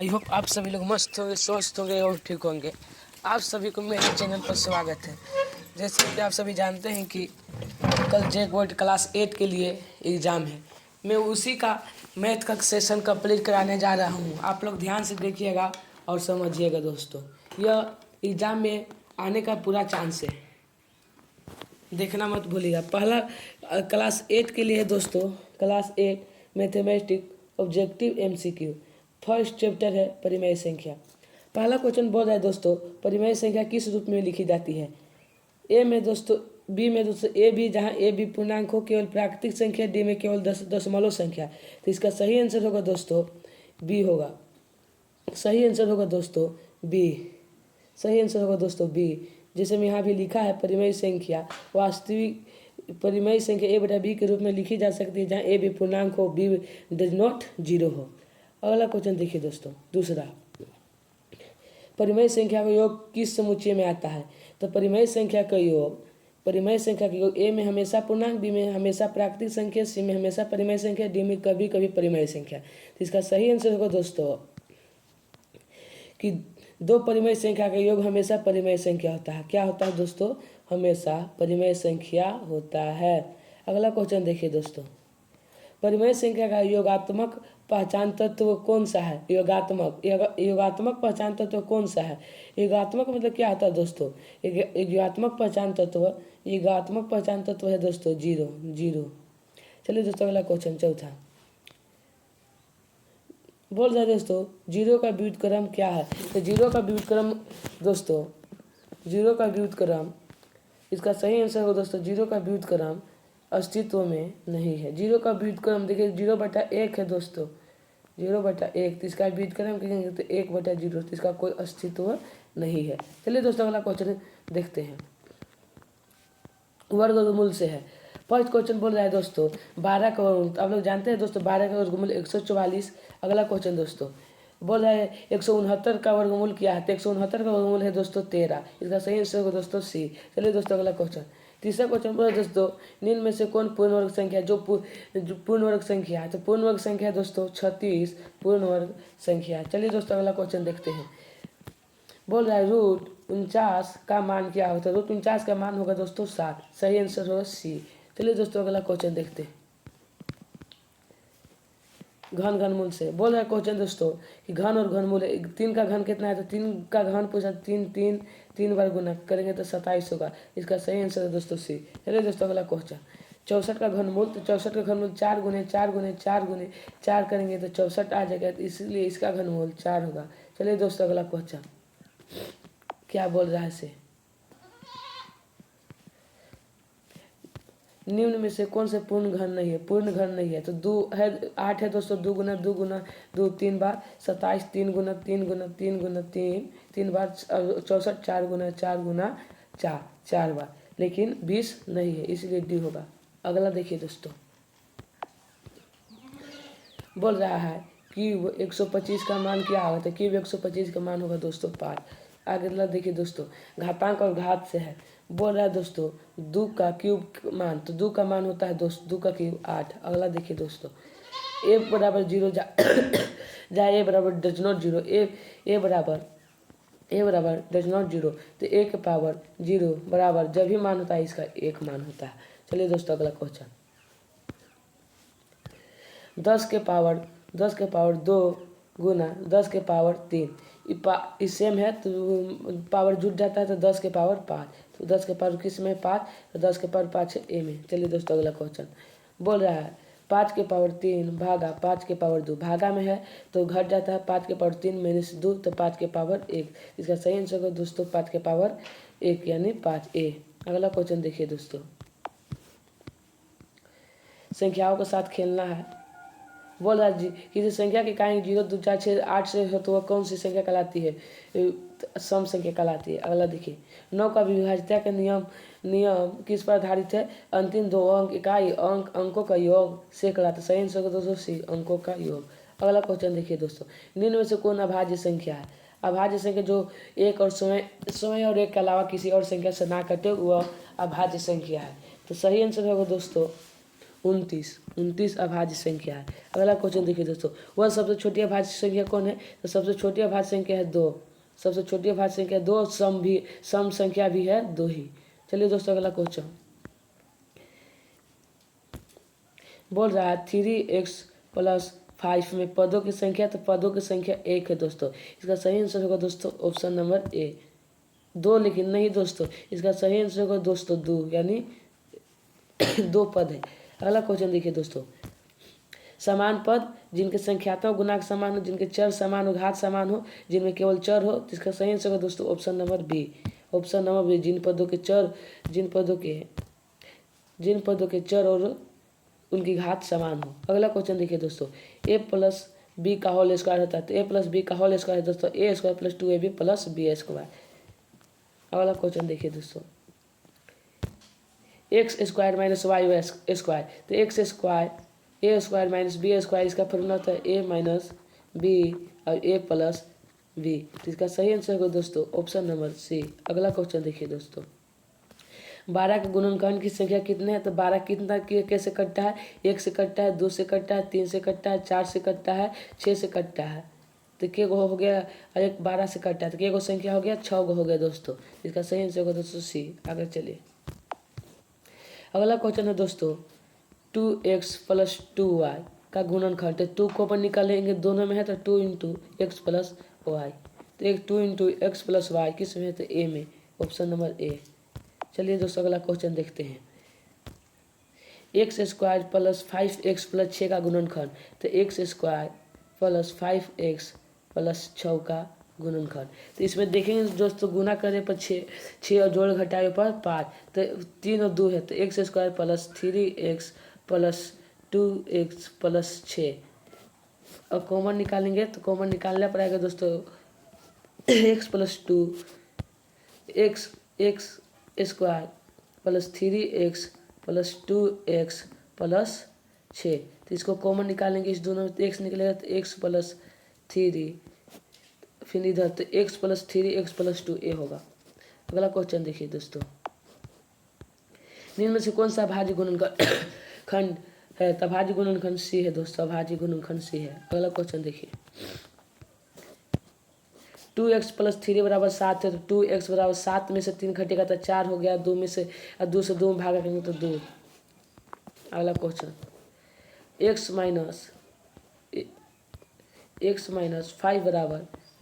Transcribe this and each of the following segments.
I hope आप सभी लोग मस्त होंगे, स्वस्थ होंगे और ठीक होंगे। आप सभी को मेरे चैनल पर स्वागत है। जैसे कि आप सभी जानते हैं कि कल जेक बोर्ड क्लास 8 के लिए एग्ज़ाम है। मैं उसी का मैथ का सेशन कंप्लीट कराने जा रहा हूँ। आप लोग ध्यान से देखिएगा और समझिएगा दोस्तों। यह एग्ज़ाम में आने का पूरा चांस है, देखना मत भूलिएगा। पहला क्लास 8 के लिए दोस्तों, class 8 mathematics objective MCQ first chapter है परिमेय संख्या। पहला क्वेश्चन बोल रहा है दोस्तों, परिमेय संख्या किस रूप में लिखी जाती है? ए में दोस्तों, बी में दोस्तों ए बी, जहाँ ए बी पूर्णांक हो, केवल प्राकृतिक संख्या, डी में केवल दशमलव संख्या। तो इसका सही आंसर होगा दोस्तों बी होगा। सही आंसर होगा दोस्तों बी। सही आंसर होगा दोस्तों बी। जैसे मैं यहाँ भी लिखा है, परिमेय संख्या वास्तविक परिमेय संख्या ए बटा बी के रूप में लिखी जा सकती है, जहाँ ए बी पूर्णांक हो, बी डज नॉट जीरो हो। अगला क्वेश्चन देखिए दोस्तों, दूसरा, परिमेय संख्या का योग किस समुच्चय में आता है? तो परिमेय संख्या का योग ए में हमेशा पूर्णांक, बी में हमेशा प्राकृतिक संख्या, सी में हमेशा परिमेय संख्या, डी में कभी कभी परिमेय संख्या। तो इसका सही आंसर होगा दोस्तों कि दो परिमेय संख्या का योग हमेशा परिमेय संख्या होता है। क्या होता है दोस्तों? हमेशा परिमेय संख्या होता है। अगला क्वेश्चन देखिए दोस्तों, परिमेय संख्या का योगात्मक पहचान तत्व कौन सा है? योगात्मक पहचान तत्व कौन सा है? योगात्मक मतलब क्या होता है दोस्तों? योगात्मक पहचान तत्व है दोस्तों जीरो। चलिए दोस्तों, अगला क्वेश्चन चौथा बोल रहे हैं दोस्तों, जीरो का व्युत्क्रम क्या है? तो जीरो का व्युत्क्रम इसका सही आंसर हो दोस्तों, जीरो का व्युत्क्रम अस्तित्व में नहीं है। जीरो का व्युत्क्रम देखिए 0/1 है दोस्तों, 0/1। तो इसका व्युत्क्रम कहेंगे तो 1/0, तो इसका कोई अस्तित्व नहीं है। चलिए दोस्तों, अगला क्वेश्चन देखते हैं, वर्गमूल से है। फर्स्ट क्वेश्चन बोल रहा है दोस्तों 12 का वर्गमूल। आप लोग जानते हैं दोस्तों 12 का वर्गमूल 144। अगला क्वेश्चन दोस्तों बोल रहा है 169 का वर्गमूल क्या है? तो 169 का वर्गमूल है दोस्तों 13। इसका सही आंसर होगा दोस्तों सी। चलिए दोस्तों, अगला क्वेश्चन, तीसरा क्वेश्चन बोला दोस्तों, निम्न में से कौन पूर्ण वर्ग संख्या जो पूर्ण वर्ग संख्या है? तो पूर्ण वर्ग संख्या दोस्तों 36 पूर्ण वर्ग संख्या। चलिए दोस्तों, अगला क्वेश्चन देखते हैं, बोल रहा है √49 का मान क्या होता है? √49 का मान होगा दोस्तों 7। सही आंसर होगा सी। चलिए दोस्तों, अगला क्वेश्चन देखते हैं, घनमूल से बोल रहा है क्वेश्चन दोस्तों कि घन और घनमूल है। 3 का घन कितना है? तो 3 का घन पूछा, 3 बार गुना करेंगे तो 27 होगा। इसका सही आंसर है दोस्तों सी। चलिए दोस्तों, अगला क्वेश्चन, 64 का घनमूल। तो 64 का घनमूल 4 गुने 4 गुने 4 गुने 4 करेंगे तो 64 आ जाएगा, इसलिए इसका घनमूल 4 होगा। चलिए दोस्तों, अगला क्वेश्चन क्या बोल रहा है से, निम्न में से कौन से पूर्ण घन नहीं है? पूर्ण घन नहीं है तो 8 है दोस्तों, 2 गुना 2 गुना 2 3 बार 27, 3 गुना 3 गुना 3 गुना 3 बार 64, 4 गुना 4 गुना 4 बार, लेकिन 20 नहीं है, इसलिए डी होगा। अगला देखिए दोस्तों, बोल रहा है क्यूब 125 का मान क्या होगा? तो क्यूब 125 का मान होगा दोस्तों 5। अगला देखिए दोस्तों, घातांक और घात से है। बोल रहा है दोस्तों 2 का क्यूब मान, तो 2 का मान होता है दोस्तों 2 का क्यूब 8। अगला देखिए दोस्तों, ए बराबर 0 जहाँ ए बराबर डज नॉट जीरो, ए बराबर डज नॉट जीरो, तो ए के पावर 0 बराबर जब भी मान होता है इसका 1 मान होता है। चलिए दोस्तों, अगला क्वेश्चन, 10 के पावर 2 गुना 10 के पावर 3 इस सेम है, तो पावर जुट जाता है, तो 10 के पावर 5। तो 10 के पावर किस में 5, तो 10 के पावर 5 है ए में। चलिए दोस्तों, अगला क्वेश्चन बोल रहा है 5 के पावर 3 भागा 5 के पावर 2, भागा में है तो घट जाता है, 5 के पावर 3 - 2 तो 5 के पावर 1। इसका सही आंसर होगा दोस्तों 5 के पावर 1 यानी 5A। अगला क्वेश्चन देखिए दोस्तों, संख्याओं के साथ खेलना है। बोल रहा जी किसी संख्या के कारण 0 2 4 6 8 से हो तो वह कौन सी संख्या कहलाती है? सम संख्या कहलाती है। अगला देखिए, 9 का विभाज्यता का नियम किस पर आधारित है? अंतिम 2 अंक इकाई अंकों का योग से कहलाता है। सही आंसर होगा दोस्तों सी, अंकों का योग। अगला क्वेश्चन देखिए दोस्तों, निम्न में से कौन अभाज्य संख्या है? अभाज्य संख्या जो एक और समय और एक के अलावा किसी और संख्या से ना कटे वह अभाज्य संख्या है। तो सही आंसर होगा दोस्तों 29 अभाज्य संख्या है। अगला क्वेश्चन देखिए दोस्तों, वह सबसे छोटी अभाज्य संख्या कौन है? तो सबसे छोटी अभाज्य संख्या है 2। सबसे छोटी अभाज्य संख्या 2, सम संख्या भी है 2 ही। चलिए दोस्तों अगला क्वेश्चन बोल रहा है 3x + 5 में पदों की संख्या, तो पदों की संख्या 1 है दोस्तों। इसका सही आंसर होगा दोस्तों ऑप्शन नंबर ए 2, लेकिन नहीं दोस्तों, इसका सही आंसर होगा दोस्तों 2, यानी 2 पद है। अगला क्वेश्चन देखिए दोस्तों, समान पद जिनके संख्यात्मक गुणांक समान हो, जिनके चर समान हो, घात समान हो, जिनमें केवल चर हो, तो इसका सही आंसर होगा दोस्तों option number B. Option number B, जिन पदों के चर और उनकी घात समान हो। अगला क्वेश्चन देखिए दोस्तों, a + b का होल स्क्वायर होता है, तो a + b का होल स्क्वायर है दोस्तों a² + 2ab + b²। अगला क्वेश्चन देखिए दोस्तों, x² - y², तो x² a² - b² इसका फॉर्मूला होता है a - b और a + b, तो इसका सही आंसर होगा दोस्तों ऑप्शन नंबर सी। अगला क्वेश्चन देखिए दोस्तों, 12 के गुणनखंड की संख्या कितने हैं? तो 12 कितना कैसे कटता है? 1 से कटता है, 2 से कटता है, 3 से कटता है, 4 से कटता है, 6 से कटता है। तो के गो हो गया? एक 12 से कटता है, तो के गो संख्या हो गया? 6 गो हो गया दोस्तों। इसका सही आंसर होगा दोस्तों सी। आगे चलिए, अगला क्वेश्चन है दोस्तों 2x + 2y का गुणनखंड। तो 2 को अपन निकालेंगे, दोनों में है, तो 2 × x + y, तो एक 2 × x + y किस में है? तो ए में, ऑप्शन नंबर ए। चलिए दोस्तों अगला क्वेश्चन देखते हैं, x² + 5x + 6 का गुणनखंड। तो x² + 5x + 6 का गुणनखंड। तो इसमें देखेंगे दोस्तों, गुना करने पर 6 और जोड़ घटाए पर 5, तो 3 और 2 है, तो x² + 3x + 2x + 6। अब कॉमन निकालेंगे, तो कॉमन निकालना पड़ेगा दोस्तों x + 2 x ² + 3x + 2x + 6, तो इसको कॉमन निकालेंगे, इस दोनों में x निकलेगा, तो x + 3, फिर इधर तो x + 3x + 2 ए होगा। अगला क्वेश्चन देखिए दोस्तों, निम्न में से कौन सा अभाज्य गुणनखंड है? तो अभाज्य गुणनखंड सी है दोस्तों, अभाज्य गुणनखंड सी है। अगला क्वेश्चन देखिए, 2x + 3 = 7 है, तो 2x = 7 में से 3 घटेगा तो 4 हो गया, 2 से 2 में भागा करेंगे तो 2। अगला क्वेश्चन, x - 5 =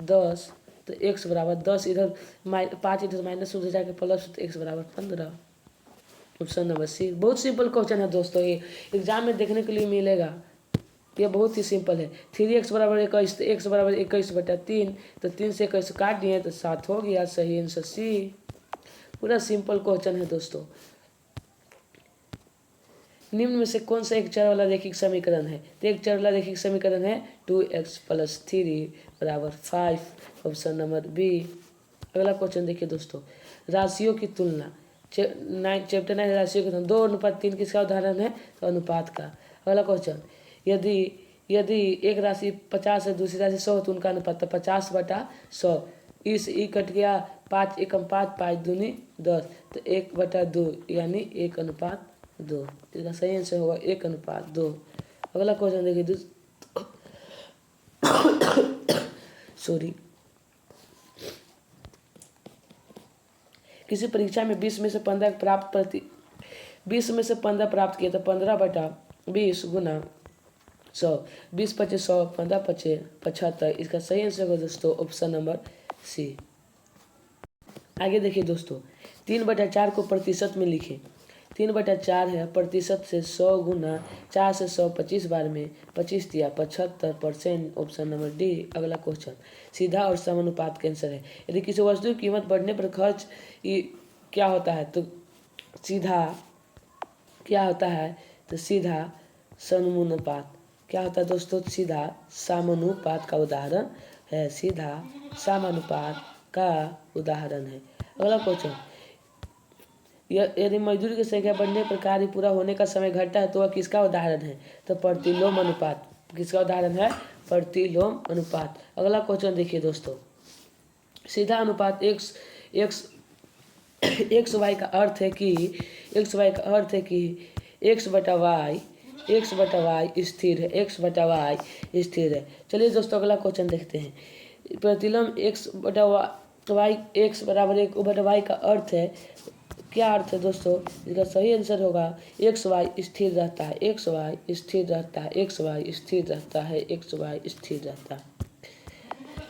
10, तो x = 10, इधर 5 इधर माइनस हो जाएगा प्लस, तो x = 15। Option number C. बहुत सिंपल क्वेश्चन है दोस्तों, ये एग्जाम में देखने के लिए मिलेगा, ये बहुत ही सिंपल है। 3x = 21, तो x = 21/3, तो 3 से 21 काट दिए तो 7 हो गया। सही आंसर सी। पूरा सिंपल क्वेश्चन है दोस्तों। निम्न में से कौन सा एक चर वाला रैखिक समीकरण है? तो एक चर वाला रैखिक समीकरण है 2x + 3 = 5, ऑप्शन नंबर बी। अगला क्वेश्चन देखिए दोस्तों, राशियों की तुलना, चैप्टर 9 राशियों की तुलना, 2:3 किसका उदाहरण है? तो अनुपात का। अगला क्वेश्चन, यदि एक राशि 50 है, दूसरी राशि 100 है, तो उनका अनुपात, तो 50/100। इस ई कट गया, 5 एकम 5, 5 दूनी 10, तो 1/2 यानी 1:2। इसका सही आंसर होगा 1:2। अगला क्वेश्चन देखिए सॉरी, किसी परीक्षा में 20 में से 15 प्राप्त 20 में से 15 प्राप्त किए, तो 15/20 गुना 100, 20 × 25 100, 15 × 25 75। इसका सही आंसर होगा दोस्तों ऑप्शन नंबर सी। आगे देखिए दोस्तों, 3/4 को प्रतिशत में लिखें। 3/4 है, प्रतिशत से 100 गुना 4 से 100 25 बार में 25 दिया 75%, ऑप्शन नंबर डी। अगला क्वेश्चन, सीधा और समानुपात का आंसर है। यदि किसी वस्तु की कीमत बढ़ने पर खर्च क्या होता है? तो सीधा क्या होता है? तो सीधा समानुपात। क्या होता है दोस्तों? सीधा समानुपात का उदाहरण है, सीधा समानुपात का उदाहरण है। अगला क्वेश्चन, यदि मजदूरी की संख्या बढ़ने पर कार्य पूरा होने का समय घटता है, तो वह किसका उदाहरण है? तो प्रतिलोम अनुपात। किसका उदाहरण है? प्रतिलोम अनुपात। अगला क्वेश्चन देखिए दोस्तों, सीधा अनुपात एक्स वाई का अर्थ है कि x/y एक्स बटा वाई स्थिर है, एक्स बटा वाई स्थिर है। चलिए दोस्तों अगला क्वेश्चन देखते हैं। प्रतिलम्ब एक्स बटा वाई एक्स बराबर एक बटा वाई का अर्थ है, क्या अर्थ है दोस्तों? इसका सही आंसर होगा एक्स वाई स्थिर रहता है, एक्स वाई स्थिर रहता है, एक्स वाई स्थिर रहता है, एक्स वाई स्थिर रहता है।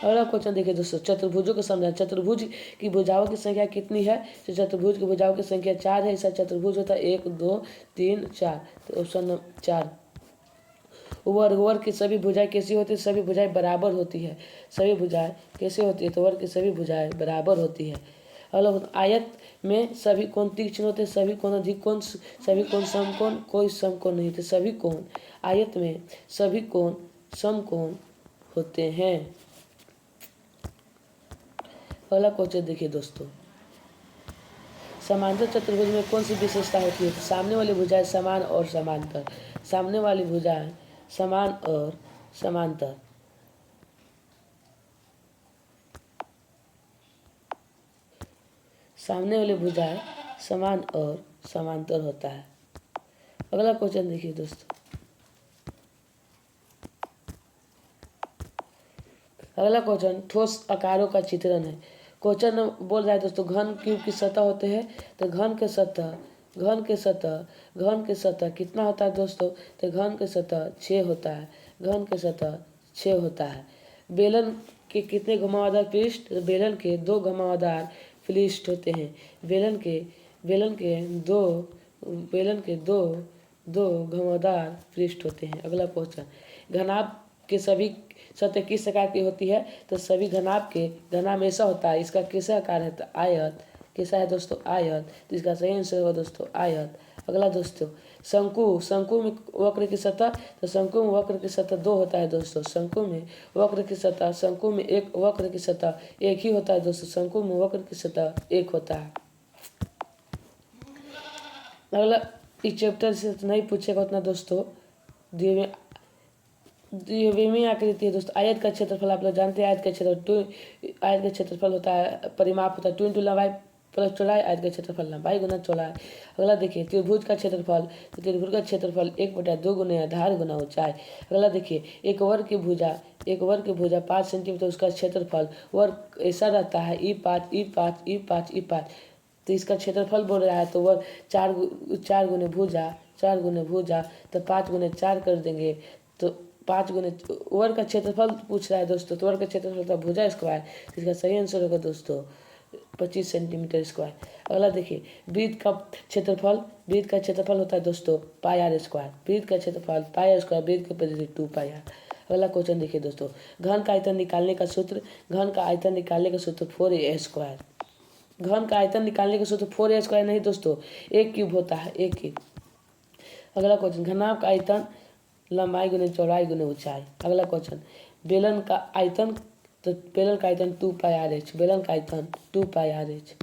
अगला क्वेश्चन देखिए दोस्तों, चतुर्भुजों को समझा। चतुर्भुज की भुजाओं की संख्या कितनी है? तो चतुर्भुज की भुजाओं की संख्या 4 है। ऐसा चतुर्भुज होता है 1 2 3 4। तो ऑप्शन नंबर 4। वर्ग की सभी भुजाएं कैसी होती है? सभी भुजाएं बराबर होती है। सभी भुजाएं कैसे होती है? तो वर्ग की सभी भुजाएं बराबर होती है। अगला आयत में सभी कोण तीक्ष्ण होते हैं, सभी कोण अधिक कोण, सभी कोण समकोण, कोई समकोण नहीं होते। सभी कोण आयत में सभी कोण समकोण होते हैं। अगला क्वेश्चन देखिए दोस्तों, समांतर चतुर्भुज में कौन सी विशेषता होती है? सामने वाली भुजाएं समान और समांतर, सामने वाली भुजाएं समान और समांतर। सामने वाली भुजाएं समान और समांतर होता है। अगला क्वेश्चन देखिए दोस्तों, अगला क्वेश्चन ठोस आकारों का चित्रण है। क्वेश्चन बोल रहा है दोस्तों, घन क्यूब की सतह होते हैं। तो घन के सतह कितना होता है दोस्तों? तो घन के सतह 6 होता है, घन के सतह 6 होता है। बेलन के कितने घुमावदार पृष्ठ? तो बेलन के 2 घुमावदार पृष्ठ होते हैं। बेलन के दो घुमावदार पृष्ठ होते हैं। अगला क्वेश्चन, घनाभ के सभी सतह किस आकार की होती है? तो सभी घनाभ ऐसा होता है, इसका कैसा आकार है? तो आयत। कैसा है दोस्तों? आयत। तो इसका सही आंसर होगा दोस्तों आयत। अगला दोस्तों, शंकु में वक्र की सतह। तो शंकु में वक्र की सतह 2 होता है दोस्तों। शंकु में एक वक्र की सतह एक ही होता है दोस्तों। शंकु में वक्र की सतह एक होता है। अगला इस चैप्टर से नहीं पूछेगा उतना दोस्तों, द्विविमीय आकृति है दोस्तों। आयत का क्षेत्रफल आप लोग जानते हैं, आयत का क्षेत्रफल होता है, परिमाप होता है 2 × लंबाई प्लस चौड़ाई। आयत का क्षेत्रफल लंबाई गुना चौड़ाई। अगला देखिए त्रिभुज का क्षेत्रफल। तो त्रिभुज का क्षेत्रफल 1/2 गुना आधार गुना ऊंचाई। अगला देखिए एक वर्ग की भुजा 5 सेंटीमीटर, उसका क्षेत्रफल वर्ग ऐसा रहता है E5 तो इसका क्षेत्रफल बोल रहा है, तो वह 4 गुने भुजा तो 5 गुने 4 कर देंगे, तो 5 गुने वर्ग का क्षेत्रफल पूछ रहा है दोस्तों। तो वर्ग का क्षेत्रफल होता है भुजा स्क्वायर। इसका सही आंसर होगा दोस्तों 25 सेंटीमीटर स्क्वायर। अगला देखिए वृत्त का क्षेत्रफल होता है दोस्तों πr स्क्वायर। वृत्त का क्षेत्रफल πr स्क्वायर, वृत्त की परिधि 2πr। अगला क्वेश्चन देखिए दोस्तों, घन का आयतन निकालने का सूत्र 4a स्क्वायर। घन का आयतन निकालने का सूत्र 4a स्क्वायर नहीं दोस्तों, 1 क्यूब होता है, 1 क्यूब। अगला क्वेश्चन, घनाभ का आयतन लंबाई गुने चौड़ाई गुने ऊंचाई। अगला क्वेश्चन, बेलन का आयतन 2πrh, बेलन का आयतन 2πrh,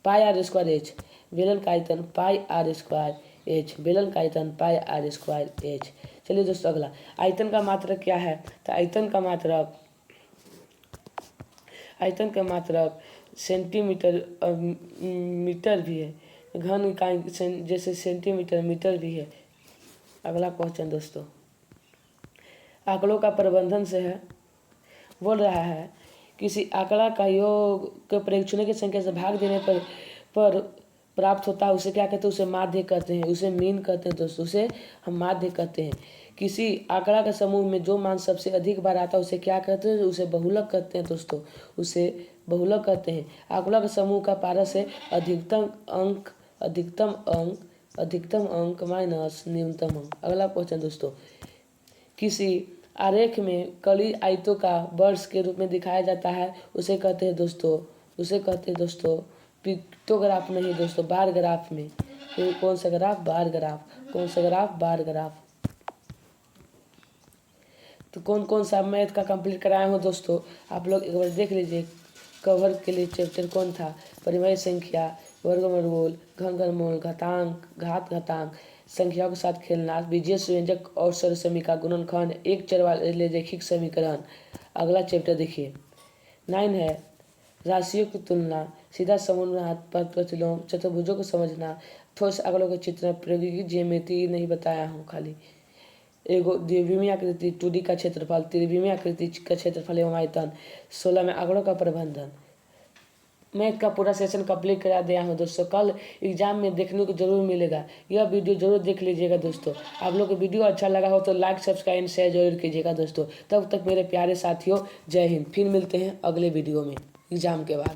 πr स्क्वायर h, बेलन का आयतन πr स्क्वायर h, बेलन का आयतन πr स्क्वायर h। चलिए दोस्तों अगला, आयतन का मात्रक क्या है? तो आयतन का मात्रक सेंटीमीटर मीटर भी है, घन का जैसे सेंटीमीटर मीटर भी है। अगला क्वेश्चन दोस्तों, आंकड़ों का प्रबंधन से है, बोल रहा है किसी आंकड़ा का योग के परीक्षणों की संख्या से भाग देने पर प्राप्त होता है, उसे क्या कहते हैं? उसे माध्य कहते हैं, उसे मीन कहते हैं दोस्तों, उसे हम माध्य कहते हैं। किसी आंकड़ा के समूह में जो मान सबसे अधिक बार आता है उसे क्या कहते हैं? उसे बहुलक कहते हैं दोस्तों, उसे बहुलक कहते हैं। आंकड़ा के समूह का पारस है अधिकतम अंक माइनस न्यूनतम अंक। अगला क्वेश्चन दोस्तों, किसी आरेख में कड़ी आयतों का वर्ष के रूप में दिखाया जाता है, उसे कहते हैं दोस्तों पिक्टोग्राफ नहीं दोस्तों, बार ग्राफ में। कौन सा ग्राफ? Bar graph. तो कौन सा मैथ का कंप्लीट कराया हूँ दोस्तों, आप लोग एक बार देख लीजिए। कवर के लिए चैप्टर कौन था? परिमेय संख्या, वर्गमूल, घनमूल, घातांक, संख्याओं के साथ खेलना, बीजीय व्यंजक और सरसमीका, गुणनखंड, एक चर वाले रैखिक समीकरण। अगला चैप्टर देखिए 9 है राशियों की तुलना, सीधा समूह, प्रतिलोम, चतुर्भुजों को समझना, ठोस आंकड़ों का चित्रण, प्रयोगिक ज्यामिति नहीं बताया हूँ खाली। एगो द्विविमीय आकृति 2D का क्षेत्रफल, त्रिविमीय आकृति का क्षेत्रफल एवं आयतन, 16 में आंकड़ों का प्रबंधन। मैं इसका पूरा सेशन कंप्लीट करा दिया हूँ दोस्तों। कल एग्जाम में देखने को जरूर मिलेगा। यह वीडियो जरूर देख लीजिएगा दोस्तों। आप लोग को वीडियो अच्छा लगा हो तो लाइक सब्सक्राइब शेयर जरूर कीजिएगा दोस्तों। तब तक मेरे प्यारे साथियों, जय हिंद। फिर मिलते हैं अगले वीडियो में एग्जाम के बाद।